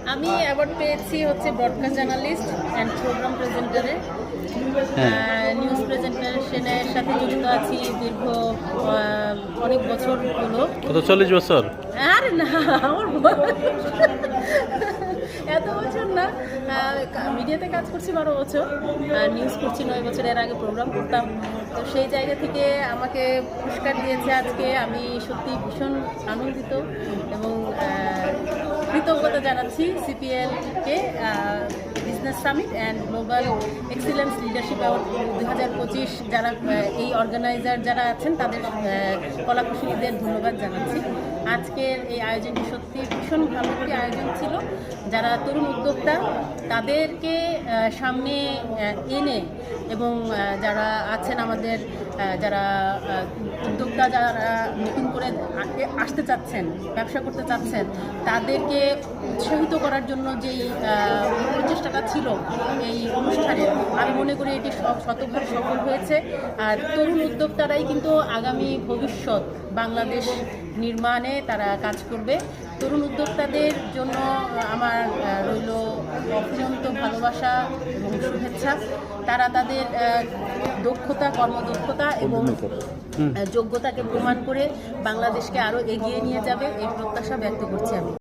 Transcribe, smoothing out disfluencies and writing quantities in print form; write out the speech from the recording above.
আমি অ্যাওয়ার্ড পেয়েছি হচ্ছে ব্রডকাস্ট জার্নালিস্ট অ্যান্ড প্রোগ্রাম প্রেজেন্টারে। নিউজ প্রেজেন্টেশনের সাথে যুক্ত আছি দীর্ঘ অনেক বছর হলো। কত 40 বছর? আরে না, আমার বয়স এত বছর না। মিডিয়াতে কাজ করছি 12 বছর, নিউজ করছি 9 বছর। এর আগে প্রোগ্রাম করতাম। তো সেই জায়গা থেকে আমাকে পুরস্কার দিয়েছে আজকে। আমি সত্যি ভীষণ আনন্দিত এবং কৃতজ্ঞতা জানাচ্ছি সিপিএলকে। Business summit and global excellence leadership award 2025 যারা এই অর্গানাইজার যারা আছেন তাদের কলাকুশলীদের ধন্যবাদ জানাচ্ছি। আজকের এই আয়োজনটি সত্যি ভীষণ ভালো একটি আয়োজন ছিল। যারা তরুণ উদ্যোক্তা তাদেরকে সামনে এনে এবং যারা আছেন আমাদের যারা উদ্যোক্তা যারা নতুন করে আসতে চাচ্ছেন, ব্যবসা করতে চাচ্ছেন, তাদেরকে উৎসাহিত করার জন্য যেই প্রচেষ্টাটা ছিল এই অনুষ্ঠানে, আমি মনে করি এটি শতভাগ সফল হয়েছে। আর তরুণ উদ্যোক্তারাই কিন্তু আগামী ভবিষ্যৎ বাংলাদেশ নির্মাণে তারা কাজ করবে। তরুণ উদ্যোক্তাদের জন্য আমার রইল অফুরন্ত ভালোবাসা এবং শুভেচ্ছা। তারা তাদের দক্ষতা, কর্মদক্ষতা এবং যোগ্যতাকে প্রমাণ করে বাংলাদেশকে আরও এগিয়ে নিয়ে যাবে, এই প্রত্যাশা ব্যক্ত করছি আমি।